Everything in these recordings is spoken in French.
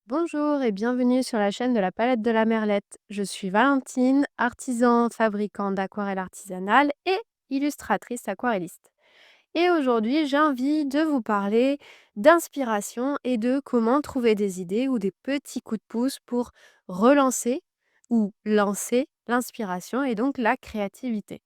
Bonjour et bienvenue sur la chaîne de la palette de la Merlette. Je suis Valentine, artisan fabricant d'aquarelles artisanales et illustratrice aquarelliste. Et aujourd'hui, j'ai envie de vous parler d'inspiration et de comment trouver des idées ou des petits coups de pouce pour relancer ou lancer l'inspiration et donc la créativité.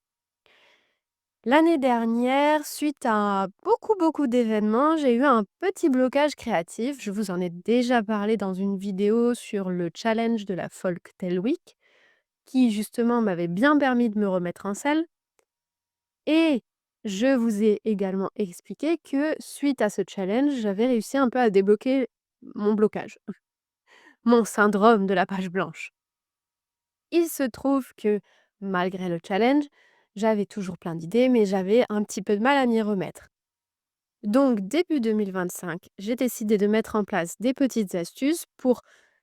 L'année dernière, suite à beaucoup d'événements, j'ai eu un petit blocage créatif. Je vous en ai déjà parlé dans une vidéo sur le challenge de la Folktale Week, qui justement m'avait bien permis de me remettre en selle. Et je vous ai également expliqué que suite à ce challenge, j'avais réussi un peu à débloquer mon blocage, mon syndrome de la page blanche. Il se trouve que malgré le challenge, j'avais toujours plein d'idées, mais j'avais un petit peu de mal à m'y remettre. Donc, début 2025, j'ai décidé de mettre en place des petites astuces pour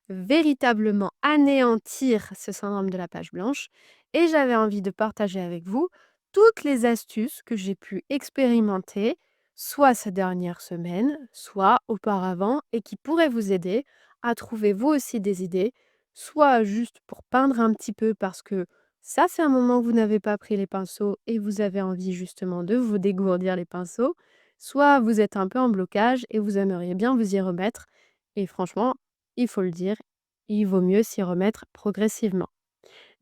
véritablement anéantir ce syndrome de la page blanche. Et j'avais envie de partager avec vous toutes les astuces que j'ai pu expérimenter, soit ces dernières semaines, soit auparavant, et qui pourraient vous aider à trouver vous aussi des idées, soit juste pour peindre un petit peu parce que ça fait un moment que vous n'avez pas pris les pinceaux et vous avez envie justement de vous dégourdir les pinceaux, soit vous êtes un peu en blocage et vous aimeriez bien vous y remettre. Et franchement, il faut le dire, il vaut mieux s'y remettre progressivement.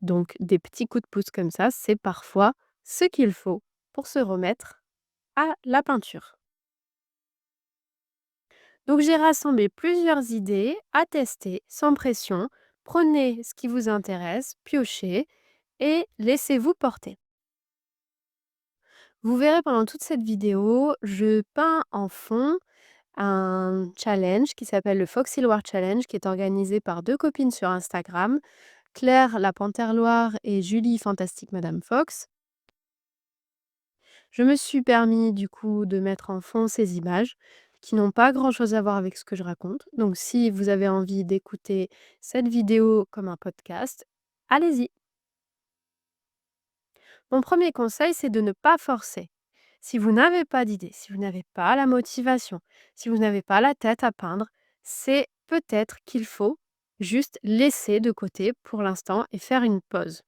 Donc des petits coups de pouce comme ça, c'est parfois ce qu'il faut pour se remettre à la peinture. Donc j'ai rassemblé plusieurs idées à tester sans pression. Prenez ce qui vous intéresse, piochez et laissez-vous porter. Vous verrez pendant toute cette vidéo, je peins en fond un challenge qui s'appelle le Foxy Loire Challenge, qui est organisé par 2 copines sur Instagram, Claire la Panthère Loire et Julie Fantastique Madame Fox. Je me suis permis du coup de mettre en fond ces images qui n'ont pas grand-chose à voir avec ce que je raconte. Donc si vous avez envie d'écouter cette vidéo comme un podcast, allez-y. Mon premier conseil, c'est de ne pas forcer. Si vous n'avez pas d'idée, si vous n'avez pas la motivation, si vous n'avez pas la tête à peindre, c'est peut-être qu'il faut juste laisser de côté pour l'instant et faire une pause.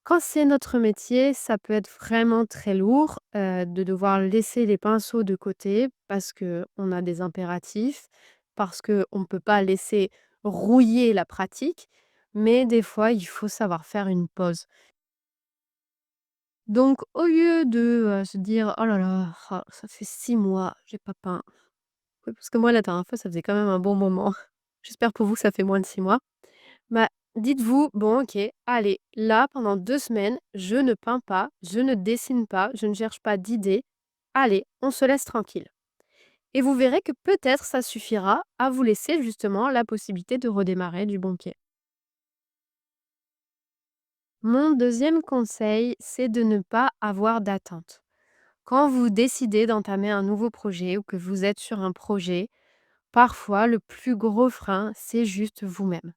Quand c'est notre métier, ça peut être vraiment très lourd, de devoir laisser les pinceaux de côté parce qu'on a des impératifs, parce qu'on ne peut pas laisser rouiller la pratique, mais des fois, il faut savoir faire une pause. Donc au lieu de, se dire: «Oh là là, ça fait 6 mois, j'ai pas peint». Oui, parce que moi la dernière fois, ça faisait quand même un bon moment. J'espère pour vous que ça fait moins de 6 mois. Bah, dites-vous: «Bon OK, allez, là pendant 2 semaines, je ne peins pas, je ne dessine pas, je ne cherche pas d'idées. Allez, on se laisse tranquille». Et vous verrez que peut-être ça suffira à vous laisser justement la possibilité de redémarrer du bon pied. Mon deuxième conseil, c'est de ne pas avoir d'attente. Quand vous décidez d'entamer un nouveau projet ou que vous êtes sur un projet, parfois le plus gros frein, c'est juste vous-même.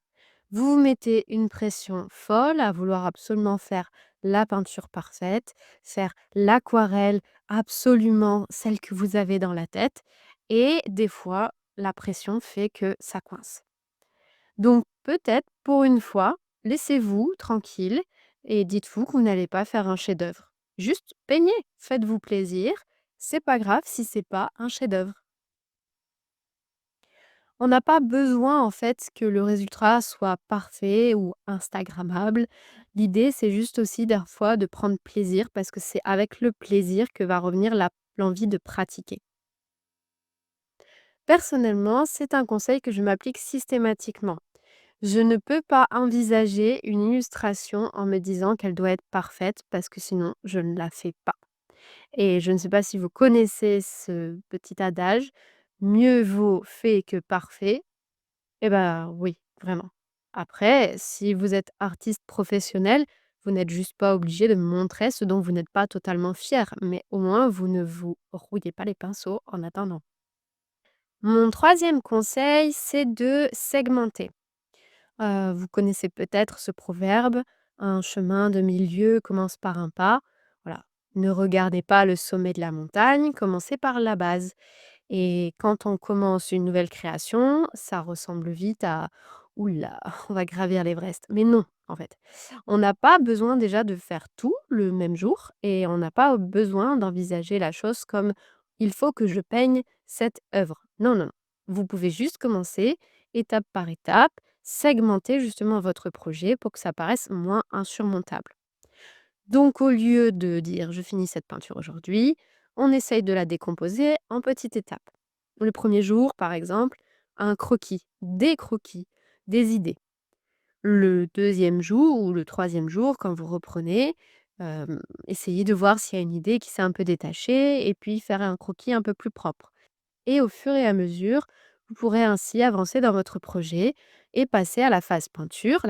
Vous vous mettez une pression folle à vouloir absolument faire la peinture parfaite, faire l'aquarelle absolument celle que vous avez dans la tête. Et des fois, la pression fait que ça coince. Donc peut-être pour une fois, laissez-vous tranquille et dites-vous que vous n'allez pas faire un chef-d'œuvre. Juste peignez, faites-vous plaisir. C'est pas grave si c'est pas un chef-d'œuvre. On n'a pas besoin en fait que le résultat soit parfait ou instagrammable. L'idée, c'est juste aussi parfois de prendre plaisir parce que c'est avec le plaisir que va revenir l'envie de pratiquer. Personnellement, c'est un conseil que je m'applique systématiquement. Je ne peux pas envisager une illustration en me disant qu'elle doit être parfaite parce que sinon je ne la fais pas. Et je ne sais pas si vous connaissez ce petit adage: «Mieux vaut fait que parfait». Eh ben oui, vraiment. Après, si vous êtes artiste professionnel, vous n'êtes juste pas obligé de montrer ce dont vous n'êtes pas totalement fier, mais au moins vous ne vous rouillez pas les pinceaux en attendant. Mon troisième conseil, c'est de segmenter. Vous connaissez peut-être ce proverbe: «Un chemin de 1000 lieues commence par un pas». Voilà. Ne regardez pas le sommet de la montagne, commencez par la base. Et quand on commence une nouvelle création, ça ressemble vite à: «Ouh là, on va gravir l'Everest». Mais non, en fait. On n'a pas besoin déjà de faire tout le même jour et on n'a pas besoin d'envisager la chose comme: «Il faut que je peigne cette œuvre». Non, non, non. Vous pouvez juste commencer étape par étape, segmenter justement votre projet pour que ça paraisse moins insurmontable. Donc au lieu de dire: «Je finis cette peinture aujourd'hui», on essaye de la décomposer en petites étapes. Le premier jour, par exemple, un croquis, des idées. Le deuxième jour ou le troisième jour, quand vous reprenez, essayez de voir s'il y a une idée qui s'est un peu détachée et puis faire un croquis un peu plus propre. Et au fur et à mesure, vous pourrez ainsi avancer dans votre projet et passer à la phase peinture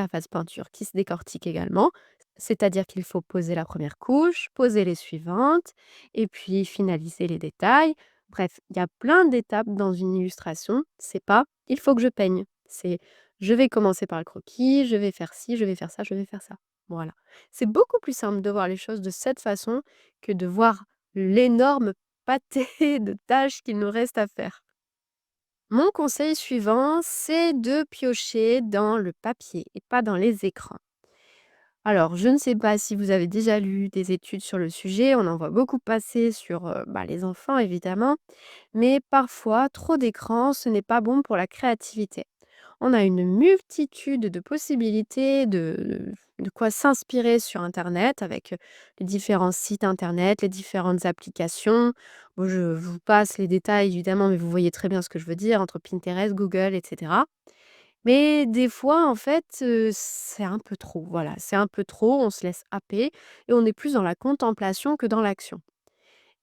qui se décortique également. C'est-à-dire qu'il faut poser la première couche, poser les suivantes et puis finaliser les détails. Bref, il y a plein d'étapes dans une illustration. C'est pas il faut que je peigne. C'est je vais commencer par le croquis, je vais faire ci, je vais faire ça, je vais faire ça. Voilà. C'est beaucoup plus simple de voir les choses de cette façon que de voir l'énorme pâté de tâches qu'il nous reste à faire. Mon conseil suivant, c'est de piocher dans le papier et pas dans les écrans. Alors, je ne sais pas si vous avez déjà lu des études sur le sujet, on en voit beaucoup passer sur les enfants évidemment, mais parfois, trop d'écran, ce n'est pas bon pour la créativité. On a une multitude de possibilités de quoi s'inspirer sur internet avec, les différents sites internet, les différentes applications. Bon, je vous passe les détails évidemment, mais vous voyez très bien ce que je veux dire entre Pinterest, Google et cetera. Mais des fois, en fait, c'est un peu trop, voilà, c'est un peu trop, on se laisse happer et on est plus dans la contemplation que dans l'action.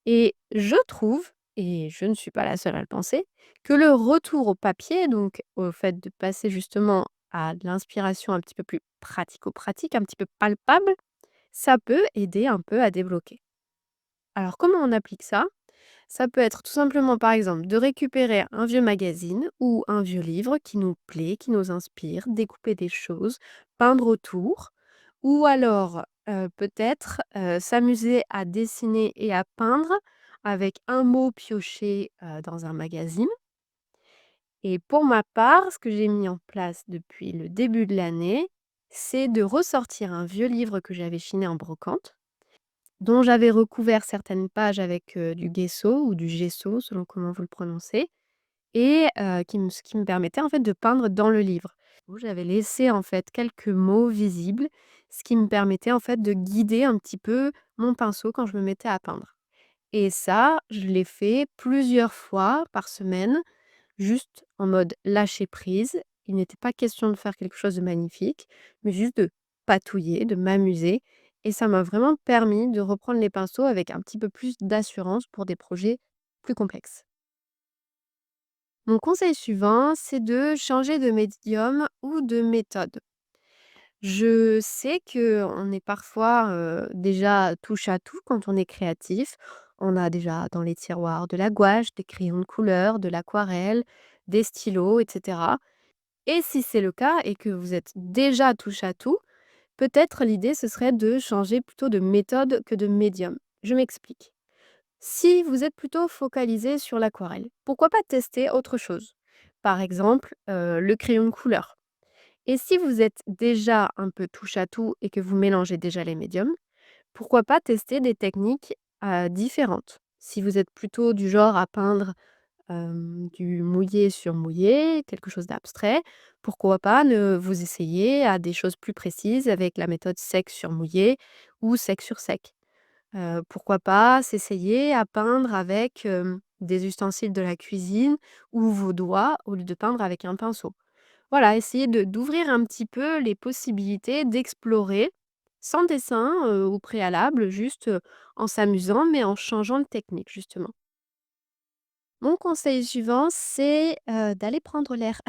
Et je trouve, et je ne suis pas la seule à le penser, que le retour au papier, donc au fait de passer justement à de l'inspiration un petit peu plus pratico-pratique, un petit peu palpable, ça peut aider un peu à débloquer. Alors comment on applique ça? Ça peut être tout simplement, par exemple, de récupérer un vieux magazine ou un vieux livre qui nous plaît, qui nous inspire, découper des choses, peindre autour, ou alors peut-être s'amuser à dessiner et à peindre avec un mot pioché dans un magazine. Et pour ma part, ce que j'ai mis en place depuis le début de l'année, c'est de ressortir un vieux livre que j'avais chiné en brocante, dont j'avais recouvert certaines pages avec du gesso ou du gesso selon comment vous le prononcez et qui me permettait en fait de peindre dans le livre. Où j'avais laissé en fait quelques mots visibles, ce qui me permettait en fait de guider un petit peu mon pinceau quand je me mettais à peindre. Et ça, je l'ai fait plusieurs fois par semaine, juste en mode lâcher prise. Il n'était pas question de faire quelque chose de magnifique, mais juste de patouiller, de m'amuser. Et ça m'a vraiment permis de reprendre les pinceaux avec un petit peu plus d'assurance pour des projets plus complexes. Mon conseil suivant, c'est de changer de médium ou de méthode. Je sais que on est parfois, déjà touche à tout quand on est créatif. On a déjà dans les tiroirs de la gouache, des crayons de couleur, de l'aquarelle, des stylos et cetera. Et si c'est le cas et que vous êtes déjà touche à tout, peut-être l'idée ce serait de changer plutôt de méthode que de médium. Je m'explique. Si vous êtes plutôt focalisé sur l'aquarelle, pourquoi pas tester autre chose? Par exemple, le crayon de couleur. Et si vous êtes déjà un peu touche à tout et que vous mélangez déjà les médiums, pourquoi pas tester des techniques, différentes? Si vous êtes plutôt du genre à peindre, du mouillé sur mouillé, quelque chose d'abstrait, pourquoi pas ne vous essayer à des choses plus précises avec la méthode sec sur mouillé ou sec sur sec? Pourquoi pas s'essayer à peindre avec, des ustensiles de la cuisine ou vos doigts au lieu de peindre avec un pinceau. Voilà, essayer de d'ouvrir un petit peu les possibilités, d'explorer sans dessin, au préalable, juste, en s'amusant mais en changeant de technique justement. Mon conseil suivant, c'est, d'aller prendre l'air.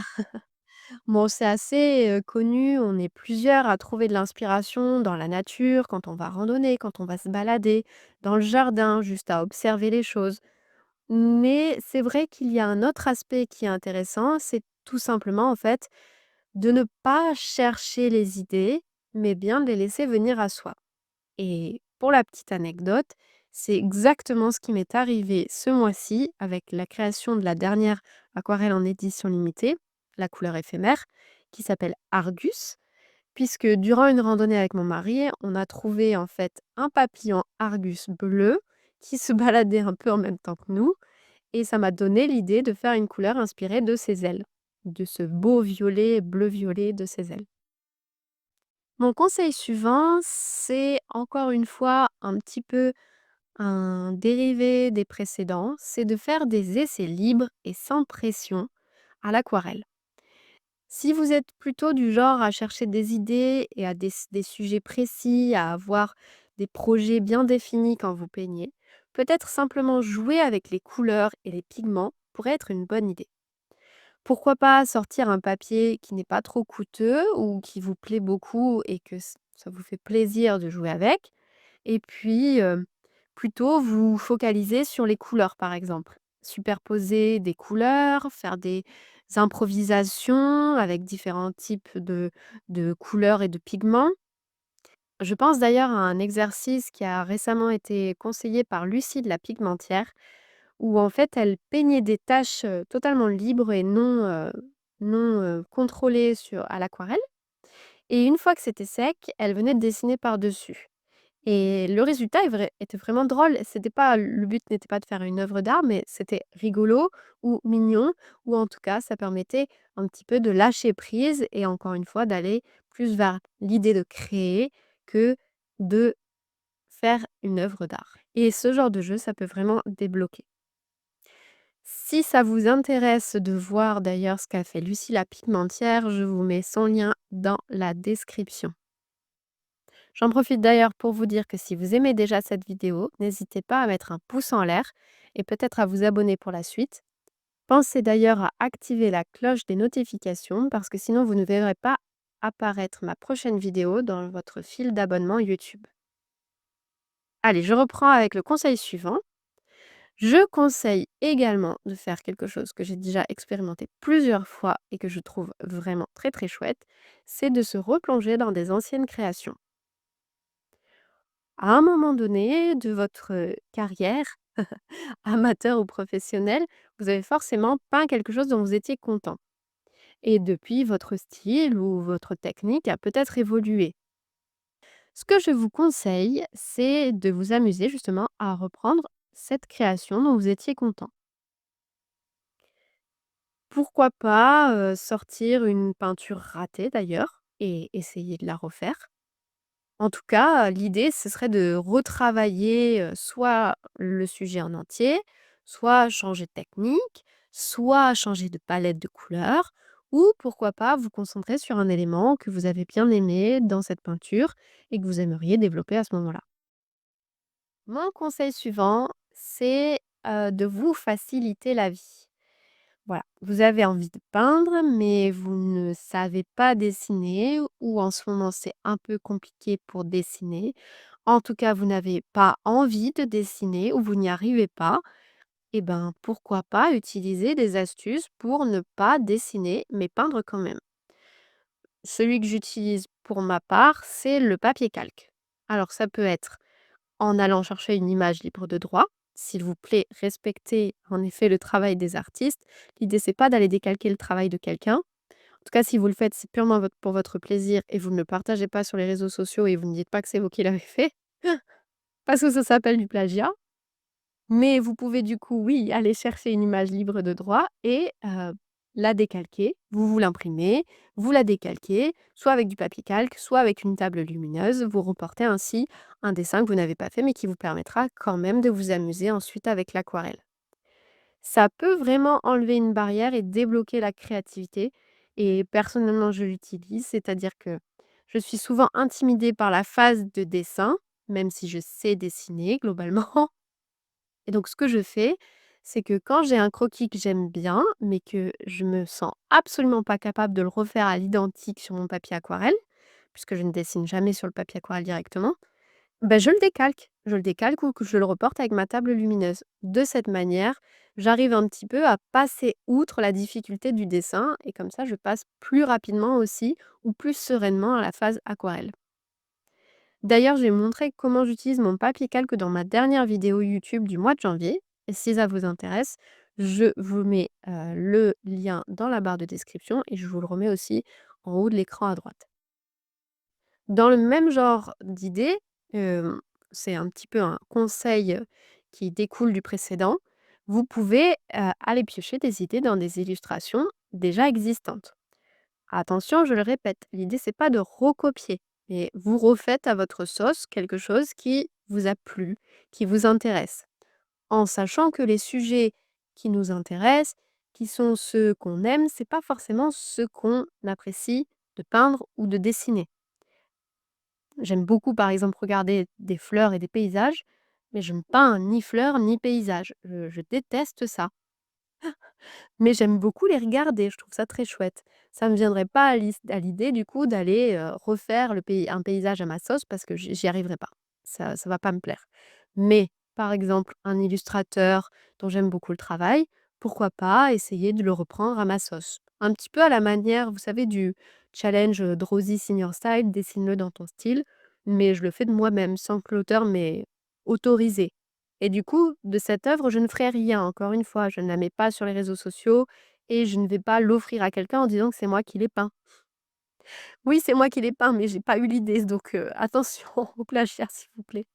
Bon, c'est assez, connu, on est plusieurs à trouver de l'inspiration dans la nature, quand on va randonner, quand on va se balader, dans le jardin, juste à observer les choses. Mais c'est vrai qu'il y a un autre aspect qui est intéressant, c'est tout simplement, en fait, de ne pas chercher les idées, mais bien de les laisser venir à soi. Et pour la petite anecdote, C'est exactement ce qui m'est arrivé ce mois-ci avec la création de la dernière aquarelle en édition limitée, la couleur éphémère, qui s'appelle Argus, puisque durant une randonnée avec mon mari, on a trouvé en fait un papillon Argus bleu qui se baladait un peu en même temps que nous, et ça m'a donné l'idée de faire une couleur inspirée de ses ailes, de ce beau violet, bleu-violet de ses ailes. Mon conseil suivant, c'est encore une fois un petit peu un dérivé des précédents, c'est de faire des essais libres et sans pression à l'aquarelle. Si vous êtes plutôt du genre à chercher des idées et à des sujets précis, à avoir des projets bien définis quand vous peignez, peut-être simplement jouer avec les couleurs et les pigments pourrait être une bonne idée. Pourquoi pas sortir un papier qui n'est pas trop coûteux ou qui vous plaît beaucoup et que ça vous fait plaisir de jouer avec, et puis plutôt vous focaliser sur les couleurs par exemple. Superposer des couleurs, faire des improvisations avec différents types de couleurs et de pigments. Je pense d'ailleurs à un exercice qui a récemment été conseillé par Lucie de la Pigmentière, où en fait elle peignait des taches, totalement libres et non contrôlées à l'aquarelle, et une fois que c'était sec, elle venait de dessiner par-dessus. Et le résultat était vraiment drôle. C'était pas Le but n'était pas de faire une œuvre d'art, mais c'était rigolo ou mignon, ou en tout cas ça permettait un petit peu de lâcher prise et encore une fois d'aller plus vers l'idée de créer que de faire une œuvre d'art. Et ce genre de jeu, ça peut vraiment débloquer. Si ça vous intéresse de voir d'ailleurs ce qu'a fait Lucie la Pigmentière, je vous mets son lien dans la description. J'en profite d'ailleurs pour vous dire que si vous aimez déjà cette vidéo, n'hésitez pas à mettre un pouce en l'air et peut-être à vous abonner pour la suite. Pensez d'ailleurs à activer la cloche des notifications parce que sinon vous ne verrez pas apparaître ma prochaine vidéo dans votre fil d'abonnement YouTube. Allez, je reprends avec le conseil suivant. Je conseille également de faire quelque chose que j'ai déjà expérimenté plusieurs fois et que je trouve vraiment très très chouette, c'est de se replonger dans des anciennes créations. À un moment donné de votre carrière, amateur ou professionnelle, vous avez forcément peint quelque chose dont vous étiez content. Et depuis, votre style ou votre technique a peut-être évolué. Ce que je vous conseille, c'est de vous amuser justement à reprendre cette création dont vous étiez content. Pourquoi pas sortir une peinture ratée d'ailleurs et essayer de la refaire. En tout cas, l'idée, ce serait de retravailler, soit le sujet en entier, soit changer de technique, soit changer de palette de couleurs, ou pourquoi pas vous concentrer sur un élément que vous avez bien aimé dans cette peinture et que vous aimeriez développer à ce moment-là. Mon conseil suivant, c'est, de vous faciliter la vie. Voilà, vous avez envie de peindre, mais vous ne savez pas dessiner ou en ce moment c'est un peu compliqué pour dessiner. En tout cas, vous n'avez pas envie de dessiner ou vous n'y arrivez pas. Et ben, pourquoi pas utiliser des astuces pour ne pas dessiner, mais peindre quand même. Celui que j'utilise pour ma part, c'est le papier calque. Alors ça peut être en allant chercher une image libre de droit. S'il vous plaît, respectez en effet le travail des artistes. L'idée, c'est pas d'aller décalquer le travail de quelqu'un. En tout cas, si vous le faites, c'est purement pour votre plaisir et vous ne le partagez pas sur les réseaux sociaux et vous ne dites pas que c'est vous qui l'avez fait, parce que ça s'appelle du plagiat. Mais vous pouvez du coup, oui, aller chercher une image libre de droit et la décalquer. Vous l'imprimez, vous la décalquez, soit avec du papier calque, soit avec une table lumineuse. Vous reportez ainsi un dessin que vous n'avez pas fait, mais qui vous permettra quand même de vous amuser ensuite avec l'aquarelle. Ça peut vraiment enlever une barrière et débloquer la créativité et personnellement, je l'utilise, c'est-à-dire que je suis souvent intimidée par la phase de dessin, même si je sais dessiner globalement. Et donc ce que je fais, c'est que quand j'ai un croquis que j'aime bien, mais que je me sens absolument pas capable de le refaire à l'identique sur mon papier aquarelle, puisque je ne dessine jamais sur le papier aquarelle directement, ben je le décalque. Je le décalque ou que je le reporte avec ma table lumineuse. De cette manière, j'arrive un petit peu à passer outre la difficulté du dessin et comme ça, je passe plus rapidement aussi ou plus sereinement à la phase aquarelle. D'ailleurs, j'ai montré comment j'utilise mon papier calque dans ma dernière vidéo YouTube du mois de janvier. Et si ça vous intéresse, je vous mets le lien dans la barre de description et je vous le remets aussi en haut de l'écran à droite. Dans le même genre d'idée, hem, c'est un petit peu un conseil, qui découle du précédent. Vous pouvez, aller piocher des idées dans des illustrations déjà existantes. Attention, je le répète, l'idée c'est pas de recopier, mais vous refaites à votre sauce quelque chose qui vous a plu, qui vous intéresse, en sachant que les sujets qui nous intéressent, qui sont ceux qu'on aime, c'est pas forcément ceux qu'on apprécie de peindre ou de dessiner. J'aime beaucoup, par exemple, regarder des fleurs et des paysages, mais je ne peins ni fleurs ni paysages. Je déteste ça. Mais j'aime beaucoup les regarder, je trouve ça très chouette. Ça me viendrait pas à l'idée du coup d'aller, refaire un paysage à ma sauce parce que j'y arriverai pas. Ça va pas me plaire. Mais par exemple, un illustrateur dont j'aime beaucoup le travail, pourquoi pas essayer de le reprendre à ma sauce? Un petit peu à la manière, vous savez, du challenge, Draws Senior Style, dessine-le dans ton style, mais je le fais de moi-même sans que l'auteur m'ait autorisée. Et du coup, de cette œuvre, je ne ferai rien. Encore une fois, je ne la mets pas sur les réseaux sociaux et je ne vais pas l'offrir à quelqu'un en disant que c'est moi qui l'ai peint. Oui, c'est moi qui l'ai peint, mais j'ai pas eu l'idée, donc attention au plagiat, s'il vous plaît.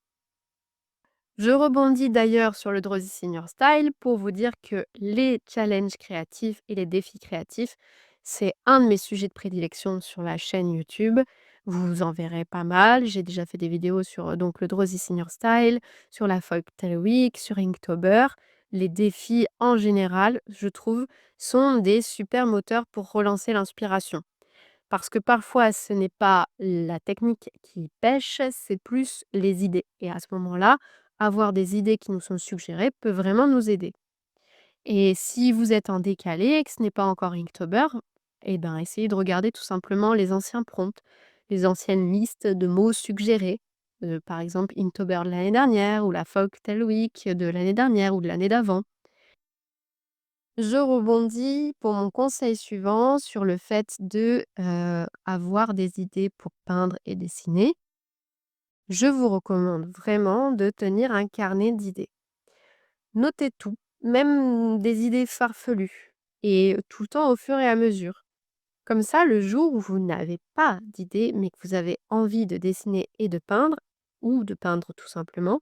Je rebondis d'ailleurs sur le Draws Senior Style pour vous dire que les challenges créatifs et les défis créatifs, c'est un de mes sujets de prédilection sur la chaîne YouTube. Vous en verrez pas mal. J'ai déjà fait des vidéos sur donc le Draws Senior Style, sur la Folktale Week, sur Inktober. Les défis en général, je trouve, sont des super moteurs pour relancer l'inspiration. Parce que parfois, ce n'est pas la technique qui pêche, c'est plus les idées. Et à ce moment-là, avoir des idées qui nous sont suggérées peut vraiment nous aider. Et si vous êtes en décalé et que ce n'est pas encore Inktober, eh ben, essayez de regarder tout simplement les anciens prompts, les anciennes listes de mots suggérés. Par exemple, Inktober de l'année dernière ou la Folktale Week de l'année dernière ou de l'année d'avant. Je rebondis pour mon conseil suivant sur le fait de, avoir des idées pour peindre et dessiner. Je vous recommande vraiment de tenir un carnet d'idées. Notez tout, même des idées farfelues et tout le temps au fur et à mesure. Comme ça, le jour où vous n'avez pas d'idées, mais que vous avez envie de dessiner et de peindre, ou de peindre tout simplement,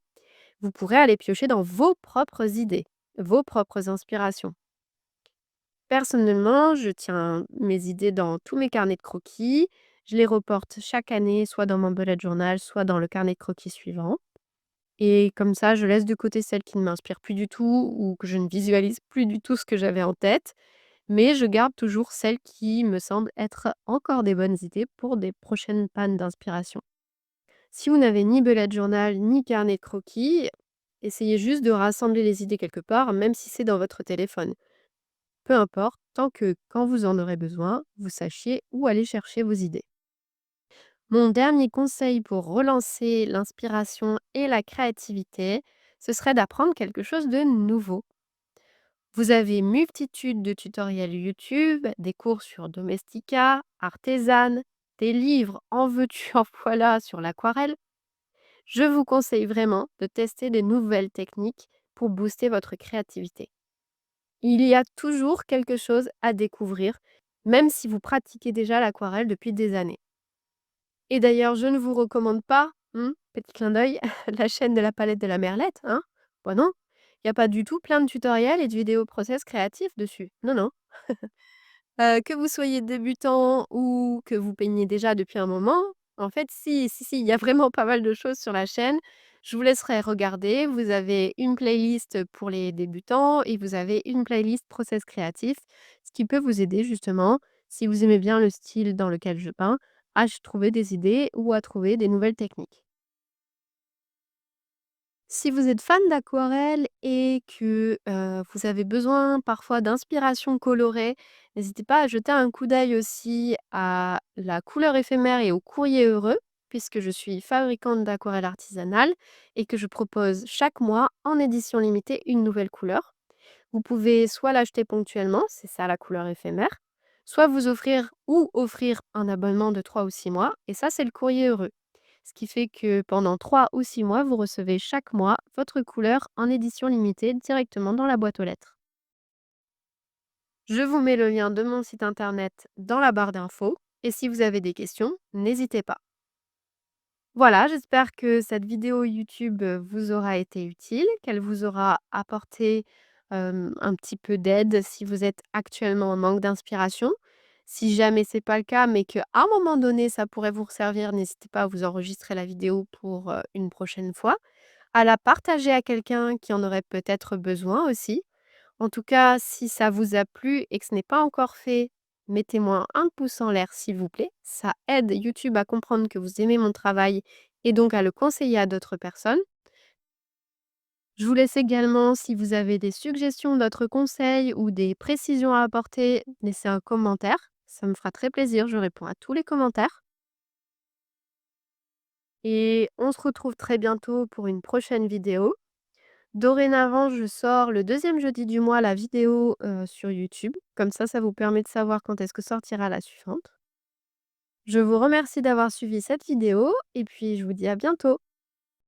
vous pourrez aller piocher dans vos propres idées, vos propres inspirations. Personnellement, je tiens mes idées dans tous mes carnets de croquis. Je les reporte chaque année, soit dans mon bullet journal, soit dans le carnet de croquis suivant. Et comme ça, je laisse de côté celles qui ne m'inspirent plus du tout ou que je ne visualise plus du tout ce que j'avais en tête. Mais je garde toujours celles qui me semblent être encore des bonnes idées pour des prochaines pannes d'inspiration. Si vous n'avez ni bullet journal ni carnet de croquis, essayez juste de rassembler les idées quelque part, même si c'est dans votre téléphone. Peu importe, tant que quand vous en aurez besoin, vous sachiez où aller chercher vos idées. Mon dernier conseil pour relancer l'inspiration et la créativité, ce serait d'apprendre quelque chose de nouveau. Vous avez multitude de tutoriels YouTube, des cours sur Domestika, Artisan, des livres en veux-tu en voilà sur l'aquarelle. Je vous conseille vraiment de tester des nouvelles techniques pour booster votre créativité. Il y a toujours quelque chose à découvrir, même si vous pratiquez déjà l'aquarelle depuis des années. Et d'ailleurs, je ne vous recommande pas, petit clin d'œil, la chaîne de la palette de la Merlette, hein. Bah non, il y a pas du tout plein de tutoriels et de vidéos process créatifs dessus. Non, non. Que vous soyez débutant ou que vous peignez déjà depuis un moment, en fait, si, il y a vraiment pas mal de choses sur la chaîne. Je vous laisserai regarder. Vous avez une playlist pour les débutants et vous avez une playlist process créatif, ce qui peut vous aider justement, si vous aimez bien le style dans lequel je peins, à trouver des idées ou à trouver des nouvelles techniques. Si vous êtes fan d'aquarelle et que, vous avez besoin parfois d'inspiration colorée, n'hésitez pas à jeter un coup d'œil aussi à la couleur éphémère et au courrier heureux, puisque je suis fabricante d'aquarelle artisanale et que je propose chaque mois en édition limitée une nouvelle couleur. Vous pouvez soit l'acheter ponctuellement, c'est ça la couleur éphémère, soit vous offrir ou offrir un abonnement de 3 ou 6 mois et ça c'est le courrier heureux. Ce qui fait que pendant 3 ou 6 mois, vous recevez chaque mois votre couleur en édition limitée directement dans la boîte aux lettres. Je vous mets le lien de mon site internet dans la barre d'infos et si vous avez des questions, n'hésitez pas. Voilà, j'espère que cette vidéo YouTube, vous aura été utile, qu'elle vous aura apporté, un petit peu d'aide si vous êtes actuellement en manque d'inspiration. Si jamais c'est pas le cas, mais qu'à un moment donné ça pourrait vous servir, n'hésitez pas à vous enregistrer la vidéo pour, une prochaine fois, à la partager à quelqu'un qui en aurait peut-être besoin aussi. En tout cas, si ça vous a plu et que ce n'est pas encore fait, mettez-moi un pouce en l'air s'il vous plaît. Ça aide YouTube à comprendre que vous aimez mon travail et donc à le conseiller à d'autres personnes. Je vous laisse également, si vous avez des suggestions d'autres conseils ou des précisions à apporter, laissez un commentaire. Ça me fera très plaisir, je réponds à tous les commentaires. Et on se retrouve très bientôt pour une prochaine vidéo. Dorénavant, je sors le deuxième jeudi du mois la vidéo, sur YouTube. Comme ça vous permet de savoir quand est-ce que sortira la suivante. Je vous remercie d'avoir suivi cette vidéo et puis je vous dis à bientôt.